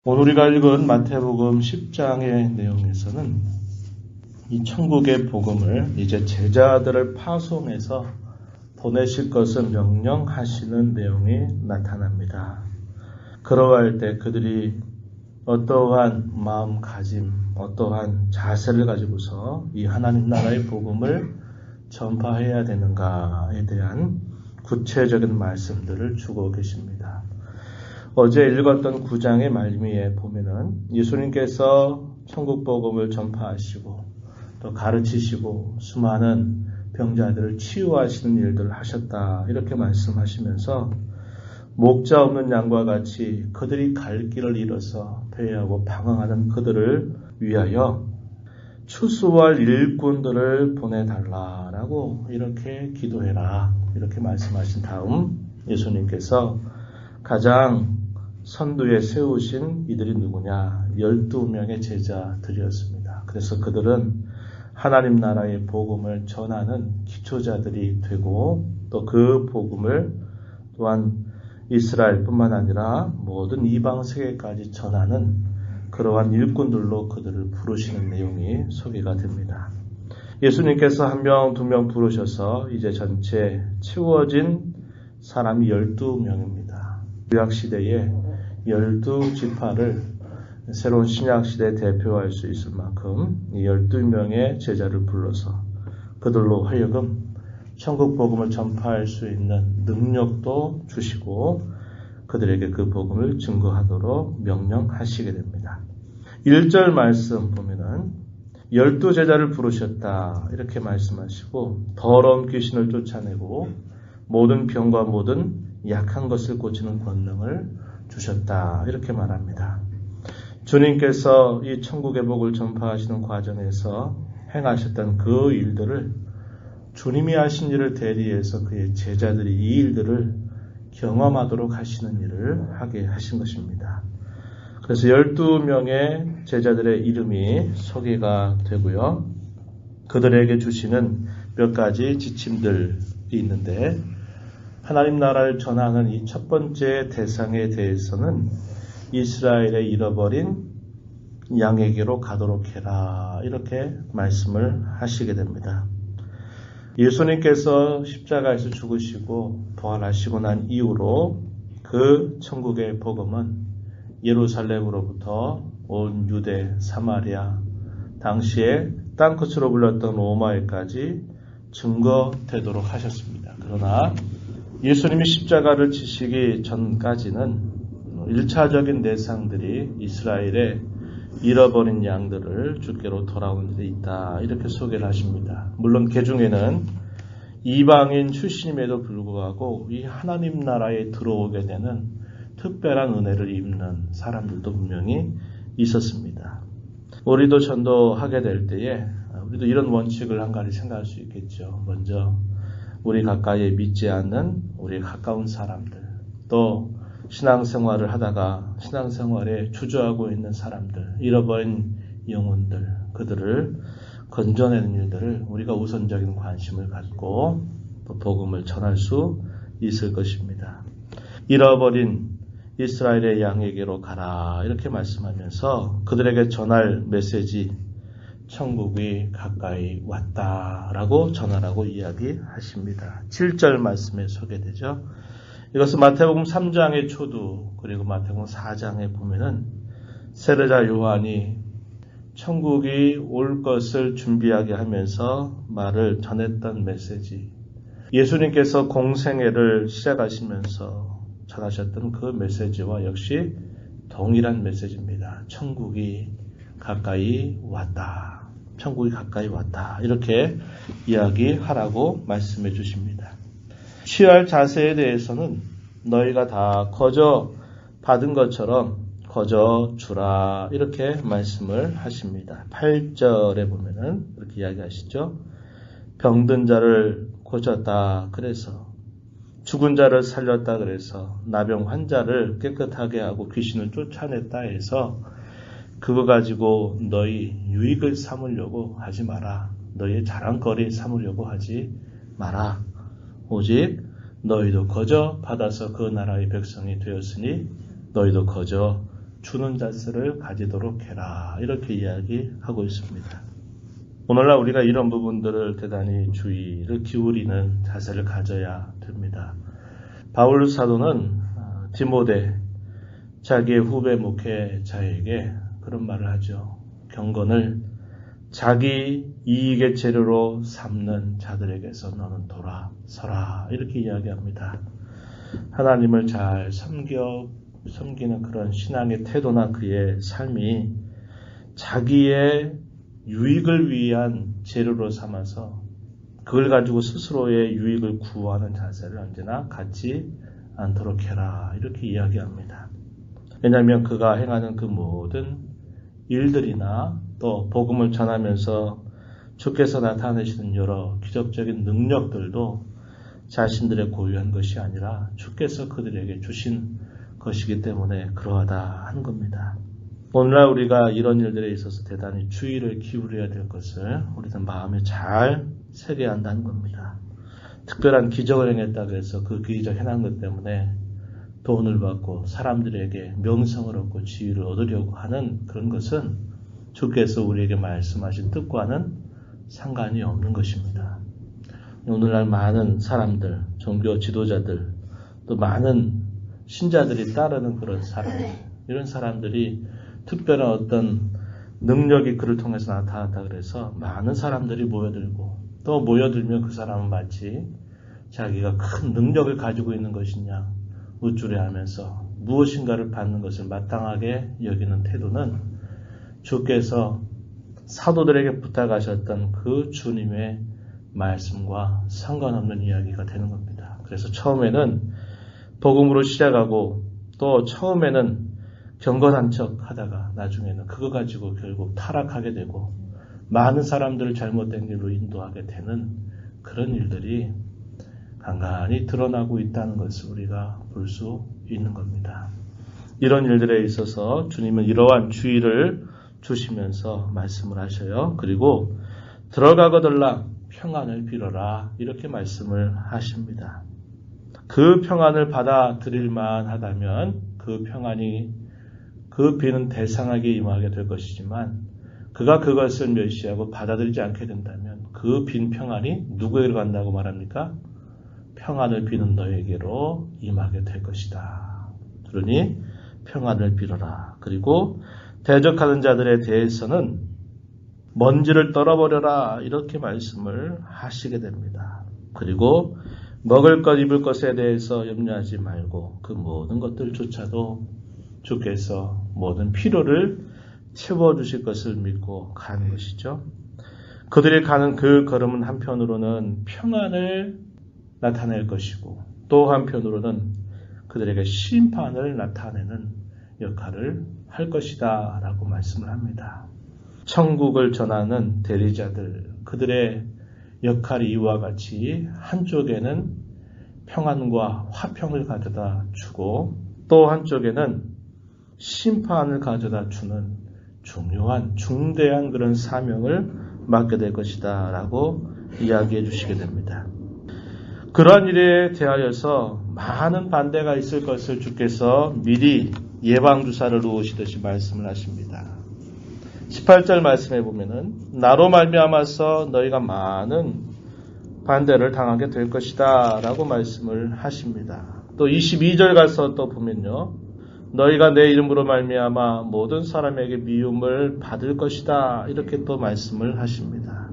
오늘 우리가 읽은 마태복음 10장의 내용에서는 이 천국의 복음을 이제 제자들을 파송해서 보내실 것을 명령하시는 내용이 나타납니다. 그러할 때 그들이 어떠한 마음가짐, 어떠한 자세를 가지고서 이 하나님 나라의 복음을 전파해야 되는가에 대한 구체적인 말씀들을 주고 계십니다. 어제 읽었던 9장의 말미에 보면은 예수님께서 천국 복음을 전파하시고 또 가르치시고 수많은 병자들을 치유하시는 일들을 하셨다 이렇게 말씀하시면서 목자 없는 양과 같이 그들이 갈 길을 잃어서 패하고 방황하는 그들을 위하여 추수할 일꾼들을 보내달라라고 이렇게 기도해라 이렇게 말씀하신 다음 예수님께서 가장 선두에 세우신 이들이 누구냐? 12명의 제자들이었습니다. 그래서 그들은 하나님 나라의 복음을 전하는 기초자들이 되고 또 그 복음을 또한 이스라엘뿐만 아니라 모든 이방 세계까지 전하는 그러한 일꾼들로 그들을 부르시는 내용이 소개가 됩니다. 예수님께서 1명, 2명 부르셔서 이제 전체 채워진 사람이 12명입니다. 구약시대에 12지파를 새로운 신약시대에 대표할 수 있을 만큼 이 12명의 제자를 불러서 그들로 하여금 천국 복음을 전파할 수 있는 능력도 주시고 그들에게 그 복음을 증거하도록 명령하시게 됩니다. 1절 말씀 보면은 12제자를 부르셨다 이렇게 말씀하시고 더러운 귀신을 쫓아내고 모든 병과 모든 약한 것을 고치는 권능을 주셨다 이렇게 말합니다. 주님께서 이 천국의 복을 전파하시는 과정에서 행하셨던 그 일들을 주님이 하신 일을 대리해서 그의 제자들이 이 일들을 경험하도록 하시는 일을 하게 하신 것입니다. 그래서 12명의 제자들의 이름이 소개가 되고요. 그들에게 주시는 몇 가지 지침들이 있는데 하나님 나라를 전하는 이 첫 번째 대상에 대해서는 이스라엘의 잃어버린 양에게로 가도록 해라 이렇게 말씀을 하시게 됩니다. 예수님께서 십자가에서 죽으시고 부활하시고 난 이후로 그 천국의 복음은 예루살렘으로부터 온 유대, 사마리아, 당시에 땅끝으로 불렸던 로마에까지 증거되도록 하셨습니다. 그러나 예수님이 십자가를 지시기 전까지는 1차적인 대상들이 이스라엘의 잃어버린 양들을 주께로 돌아온 일이 있다 이렇게 소개를 하십니다. 물론 그 중에는 이방인 출신임에도 불구하고 이 하나님 나라에 들어오게 되는 특별한 은혜를 입는 사람들도 분명히 있었습니다. 우리도 전도하게 될 때에 우리도 이런 원칙을 한 가지 생각할 수 있겠죠. 먼저 우리 가까이에 믿지 않는 우리 가까운 사람들, 또 신앙생활을 하다가 신앙생활에 주저하고 있는 사람들, 잃어버린 영혼들, 그들을 건져내는 일들을 우리가 우선적인 관심을 갖고 또 복음을 전할 수 있을 것입니다. 잃어버린 이스라엘의 양에게로 가라 이렇게 말씀하면서 그들에게 전할 메시지 천국이 가까이 왔다라고 전하라고 이야기하십니다. 7절 말씀에 소개되죠. 이것은 마태복음 3장의 초두 그리고 마태복음 4장에 보면은 세례자 요한이 천국이 올 것을 준비하게 하면서 말을 전했던 메시지, 예수님께서 공생애를 시작하시면서 전하셨던 그 메시지와 역시 동일한 메시지입니다. 천국이 가까이 왔다. 천국이 가까이 왔다. 이렇게 이야기하라고 말씀해 주십니다. 취할 자세에 대해서는 너희가 다 거저 받은 것처럼 거저 주라 이렇게 말씀을 하십니다. 8절에 보면은 이렇게 이야기하시죠. 병든 자를 고쳤다 그래서 죽은 자를 살렸다 그래서 나병 환자를 깨끗하게 하고 귀신을 쫓아냈다 해서 그거 가지고 너희 유익을 삼으려고 하지 마라. 너희의 자랑거리 삼으려고 하지 마라. 오직 너희도 거저 받아서 그 나라의 백성이 되었으니 너희도 거저 주는 자세를 가지도록 해라. 이렇게 이야기하고 있습니다. 오늘날 우리가 이런 부분들을 대단히 주의를 기울이는 자세를 가져야 됩니다. 바울 사도는 디모데, 자기의 후배 목회자에게 그런 말을 하죠. 경건을 자기 이익의 재료로 삼는 자들에게서 너는 돌아서라. 이렇게 이야기합니다. 하나님을 잘 섬기는 그런 신앙의 태도나 그의 삶이 자기의 유익을 위한 재료로 삼아서 그걸 가지고 스스로의 유익을 구하는 자세를 언제나 갖지 않도록 해라. 이렇게 이야기합니다. 왜냐하면 그가 행하는 그 모든 일들이나 또 복음을 전하면서 주께서 나타내시는 여러 기적적인 능력들도 자신들의 고유한 것이 아니라 주께서 그들에게 주신 것이기 때문에 그러하다 하는 겁니다. 오늘날 우리가 이런 일들에 있어서 대단히 주의를 기울여야 될 것을 우리는 마음에 잘 새겨야 한다는 겁니다. 특별한 기적을 행했다고 해서 그 기적 행한 것 때문에 돈을 받고 사람들에게 명성을 얻고 지위를 얻으려고 하는 그런 것은 주께서 우리에게 말씀하신 뜻과는 상관이 없는 것입니다. 오늘날 많은 사람들, 종교 지도자들, 또 많은 신자들이 따르는 그런 사람들, 이런 사람들이 특별한 어떤 능력이 그를 통해서 나타났다 그래서 많은 사람들이 모여들고 또 모여들면 그 사람은 마치 자기가 큰 능력을 가지고 있는 것이냐 우쭐해하면서 무엇인가를 받는 것을 마땅하게 여기는 태도는 주께서 사도들에게 부탁하셨던 그 주님의 말씀과 상관없는 이야기가 되는 겁니다. 그래서 처음에는 복음으로 시작하고 또 처음에는 경건한 척 하다가 나중에는 그거 가지고 결국 타락하게 되고 많은 사람들을 잘못된 길로 인도하게 되는 그런 일들이 간간히 드러나고 있다는 것을 우리가 볼 수 있는 겁니다. 이런 일들에 있어서 주님은 이러한 주의를 주시면서 말씀을 하셔요. 그리고 들어가거들라 평안을 빌어라 이렇게 말씀을 하십니다. 그 평안을 받아들일만 하다면 그 평안이 그 비는 대상하게 임하게 될 것이지만 그가 그것을 멸시하고 받아들이지 않게 된다면 그 빈 평안이 누구에게로 간다고 말합니까? 평안을 비는 너에게로 임하게 될 것이다. 그러니 평안을 빌어라. 그리고 대적하는 자들에 대해서는 먼지를 떨어버려라 이렇게 말씀을 하시게 됩니다. 그리고 먹을 것 입을 것에 대해서 염려하지 말고 그 모든 것들조차도 주께서 모든 필요를 채워주실 것을 믿고 가는 것이죠. 그들이 가는 그 걸음은 한편으로는 평안을 나타낼 것이고 또 한편으로는 그들에게 심판을 나타내는 역할을 할 것이다 라고 말씀을 합니다. 천국을 전하는 대리자들, 그들의 역할이 이와 같이 한쪽에는 평안과 화평을 가져다 주고 또 한쪽에는 심판을 가져다 주는 중요한 중대한 그런 사명을 맡게 될 것이다 라고 이야기해 주시게 됩니다. 그러한 일에 대하여서 많은 반대가 있을 것을 주께서 미리 예방주사를 놓으시듯이 말씀을 하십니다. 18절 말씀해 보면은 나로 말미암아서 너희가 많은 반대를 당하게 될 것이다 라고 말씀을 하십니다. 또 22절 가서 또 보면요. 너희가 내 이름으로 말미암아 모든 사람에게 미움을 받을 것이다 이렇게 또 말씀을 하십니다.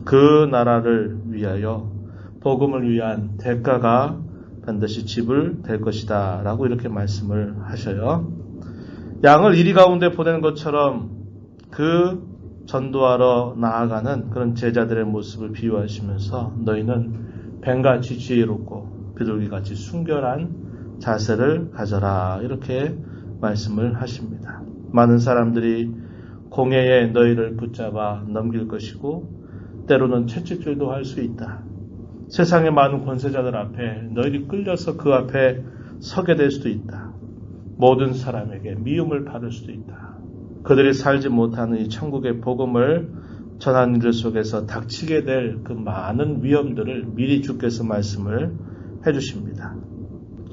그 나라를 위하여 복음을 위한 대가가 반드시 지불될 것이다 라고 이렇게 말씀을 하셔요. 양을 이리 가운데 보내는 것처럼 그 전도하러 나아가는 그런 제자들의 모습을 비유하시면서 너희는 뱀같이 지혜롭고 비둘기같이 순결한 자세를 가져라 이렇게 말씀을 하십니다. 많은 사람들이 공회에 너희를 붙잡아 넘길 것이고 때로는 채찍질도 할 수 있다. 세상의 많은 권세자들 앞에 너희들이 끌려서 그 앞에 서게 될 수도 있다. 모든 사람에게 미움을 받을 수도 있다. 그들이 살지 못하는 이 천국의 복음을 전하는 일 속에서 닥치게 될 그 많은 위험들을 미리 주께서 말씀을 해주십니다.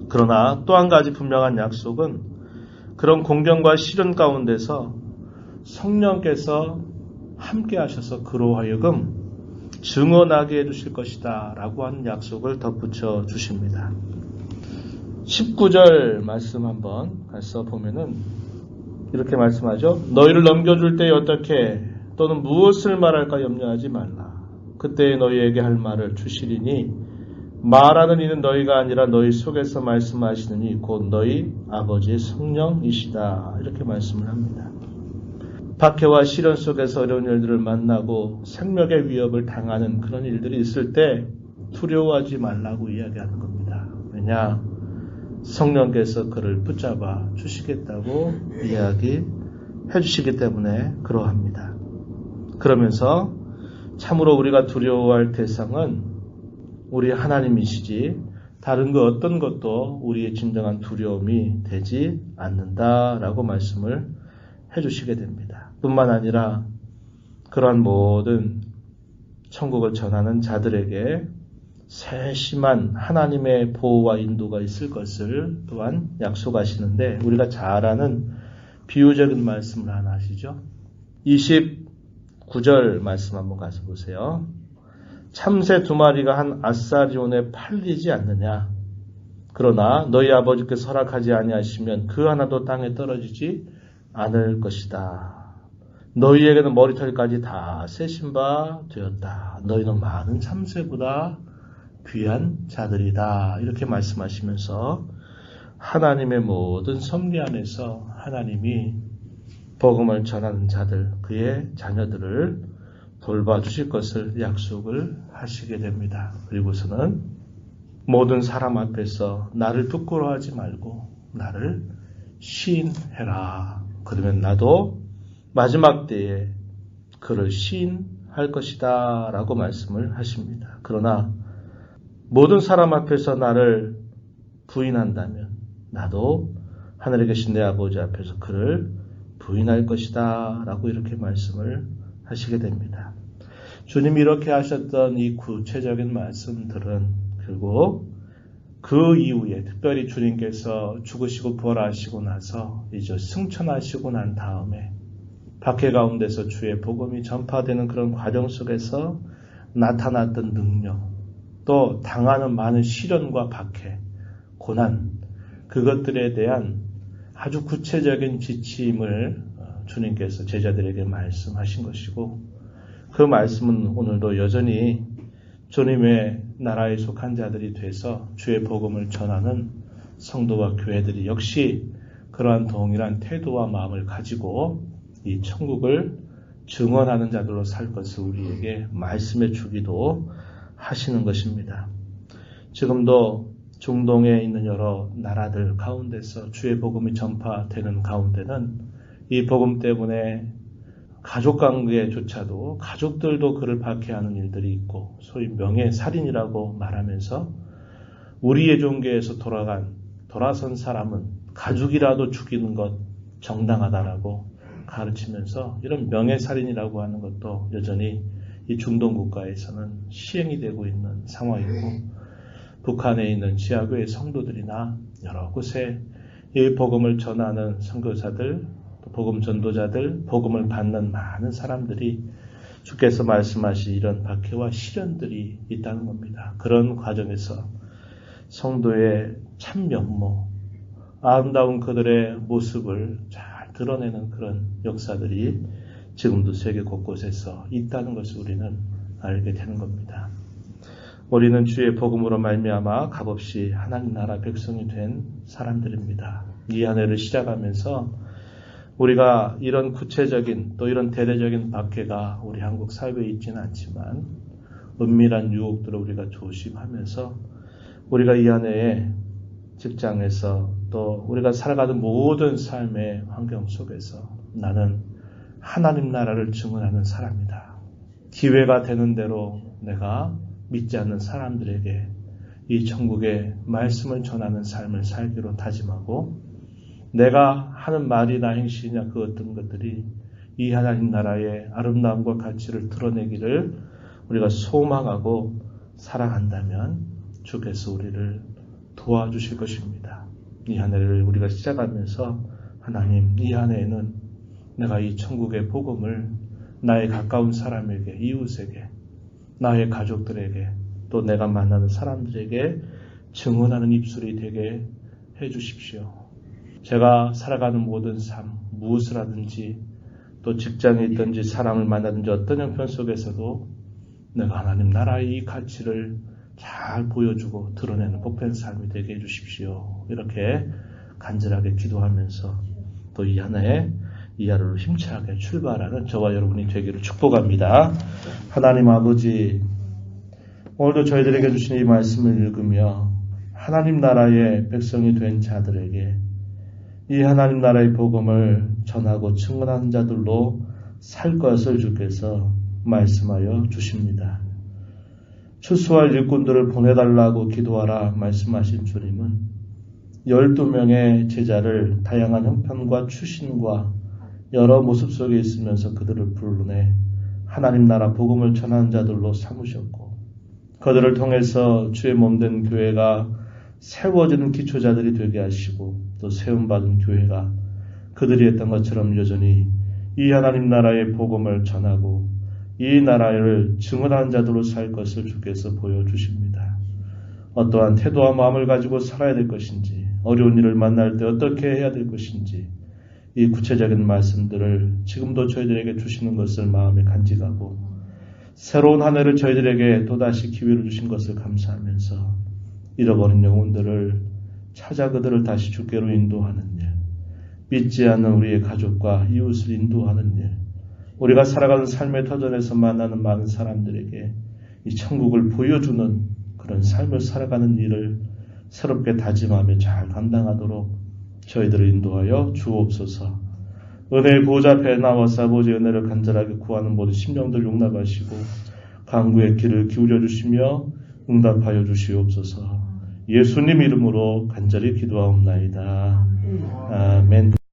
그러나 또 한 가지 분명한 약속은 그런 공경과 시련 가운데서 성령께서 함께 하셔서 그로 하여금 증언하게 해주실 것이다 라고 하는 약속을 덧붙여 주십니다. 19절 말씀 한번 가서 보면은 이렇게 말씀하죠. 너희를 넘겨줄 때에 어떻게 또는 무엇을 말할까 염려하지 말라. 그때 너희에게 할 말을 주시리니 말하는 이는 너희가 아니라 너희 속에서 말씀하시느니 곧 너희 아버지의 성령이시다. 이렇게 말씀을 합니다. 박해와 시련 속에서 어려운 일들을 만나고 생명의 위협을 당하는 그런 일들이 있을 때 두려워하지 말라고 이야기하는 겁니다. 왜냐? 성령께서 그를 붙잡아 주시겠다고 이야기해 주시기 때문에 그러합니다. 그러면서 참으로 우리가 두려워할 대상은 우리 하나님이시지 다른 그 어떤 것도 우리의 진정한 두려움이 되지 않는다라고 말씀을 해주시게 됩니다. 뿐만 아니라 그러한 모든 천국을 전하는 자들에게 세심한 하나님의 보호와 인도가 있을 것을 또한 약속하시는데 우리가 잘 아는 비유적인 말씀을 하나 하시죠. 29절 말씀 한번 가서 보세요. 참새 2마리가 한 아사리온에 팔리지 않느냐. 그러나 너희 아버지께서 허락하지 아니하시면 그 하나도 땅에 떨어지지 않을 것이다. 너희에게는 머리털까지 다 세신 바 되었다. 너희는 많은 참새보다 귀한 자들이다. 이렇게 말씀하시면서 하나님의 모든 섭리 안에서 하나님이 복음을 전하는 자들, 그의 자녀들을 돌봐주실 것을 약속을 하시게 됩니다. 그리고서는 모든 사람 앞에서 나를 부끄러워하지 말고 나를 시인해라. 그러면 나도 마지막 때에 그를 시인할 것이다 라고 말씀을 하십니다. 그러나 모든 사람 앞에서 나를 부인한다면 나도 하늘에 계신 내 아버지 앞에서 그를 부인할 것이다 라고 이렇게 말씀을 하시게 됩니다. 주님이 이렇게 하셨던 이 구체적인 말씀들은 결국 그 이후에 특별히 주님께서 죽으시고 부활하시고 나서 이제 승천하시고 난 다음에 박해 가운데서 주의 복음이 전파되는 그런 과정 속에서 나타났던 능력, 또 당하는 많은 시련과 박해, 고난, 그것들에 대한 아주 구체적인 지침을 주님께서 제자들에게 말씀하신 것이고 그 말씀은 오늘도 여전히 주님의 나라에 속한 자들이 돼서 주의 복음을 전하는 성도와 교회들이 역시 그러한 동일한 태도와 마음을 가지고 이 천국을 증언하는 자들로 살 것을 우리에게 말씀해 주기도 하시는 것입니다. 지금도 중동에 있는 여러 나라들 가운데서 주의 복음이 전파되는 가운데는 이 복음 때문에 가족 관계조차도 가족들도 그를 박해하는 일들이 있고 소위 명예살인이라고 말하면서 우리의 종교에서 돌아선 사람은 가족이라도 죽이는 것 정당하다라고 가르치면서 이런 명예살인이라고 하는 것도 여전히 이 중동 국가에서는 시행이 되고 있는 상황이고 북한에 있는 지하교회 성도들이나 여러 곳에 이 복음을 전하는 선교사들, 복음 전도자들, 복음을 받는 많은 사람들이 주께서 말씀하신 이런 박해와 시련들이 있다는 겁니다. 그런 과정에서 성도의 참 면모, 아름다운 그들의 모습을 잘 드러내는 그런 역사들이 지금도 세계 곳곳에서 있다는 것을 우리는 알게 되는 겁니다. 우리는 주의 복음으로 말미암아 값없이 하나님 나라 백성이 된 사람들입니다. 이 한 해를 시작하면서 우리가 이런 구체적인 또 이런 대대적인 박해가 우리 한국 사회에 있지는 않지만 은밀한 유혹들을 우리가 조심하면서 우리가 이 한 해에 직장에서 또 우리가 살아가는 모든 삶의 환경 속에서 나는 하나님 나라를 증언하는 사람이다. 기회가 되는 대로 내가 믿지 않는 사람들에게 이 천국의 말씀을 전하는 삶을 살기로 다짐하고 내가 하는 말이나 행실이나 그 어떤 것들이 이 하나님 나라의 아름다움과 가치를 드러내기를 우리가 소망하고 살아간다면 주께서 우리를 도와주실 것입니다. 이 한 해를 우리가 시작하면서 하나님, 이 한 해에는 내가 이 천국의 복음을 나의 가까운 사람에게, 이웃에게, 나의 가족들에게, 또 내가 만나는 사람들에게 증언하는 입술이 되게 해주십시오. 제가 살아가는 모든 삶, 무엇을 하든지, 또 직장에 있든지 사람을 만나든지 어떤 형편 속에서도 내가 하나님 나라의 이 가치를 잘 보여주고 드러내는 복된 삶이 되게 해주십시오. 이렇게 간절하게 기도하면서 또 이 하나의 이 하루를 힘차게 출발하는 저와 여러분이 되기를 축복합니다. 하나님 아버지, 오늘도 저희들에게 주신 이 말씀을 읽으며 하나님 나라의 백성이 된 자들에게 이 하나님 나라의 복음을 전하고 증언하는 자들로 살 것을 주께서 말씀하여 주십니다. 추수할 일꾼들을 보내달라고 기도하라 말씀하신 주님은 12명의 제자를 다양한 형편과 추신과 여러 모습 속에 있으면서 그들을 불러내 하나님 나라 복음을 전하는 자들로 삼으셨고 그들을 통해서 주의 몸된 교회가 세워지는 기초자들이 되게 하시고 또 세움받은 교회가 그들이 했던 것처럼 여전히 이 하나님 나라의 복음을 전하고 이 나라를 증언하는 자들로 살 것을 주께서 보여주십니다. 어떠한 태도와 마음을 가지고 살아야 될 것인지, 어려운 일을 만날 때 어떻게 해야 될 것인지, 이 구체적인 말씀들을 지금도 저희들에게 주시는 것을 마음에 간직하고 새로운 한 해를 저희들에게 또다시 기회를 주신 것을 감사하면서 잃어버린 영혼들을 찾아 그들을 다시 주께로 인도하는 일, 믿지 않는 우리의 가족과 이웃을 인도하는 일, 우리가 살아가는 삶의 터전에서 만나는 많은 사람들에게 이 천국을 보여주는 그런 삶을 살아가는 일을 새롭게 다짐하며 잘 감당하도록 저희들을 인도하여 주옵소서. 은혜의 보좌 앞에 나와서 아버지의 은혜를 간절하게 구하는 모든 심령들 용납하시고 간구의 귀를 기울여 주시며 응답하여 주시옵소서. 예수님 이름으로 간절히 기도하옵나이다. 아멘.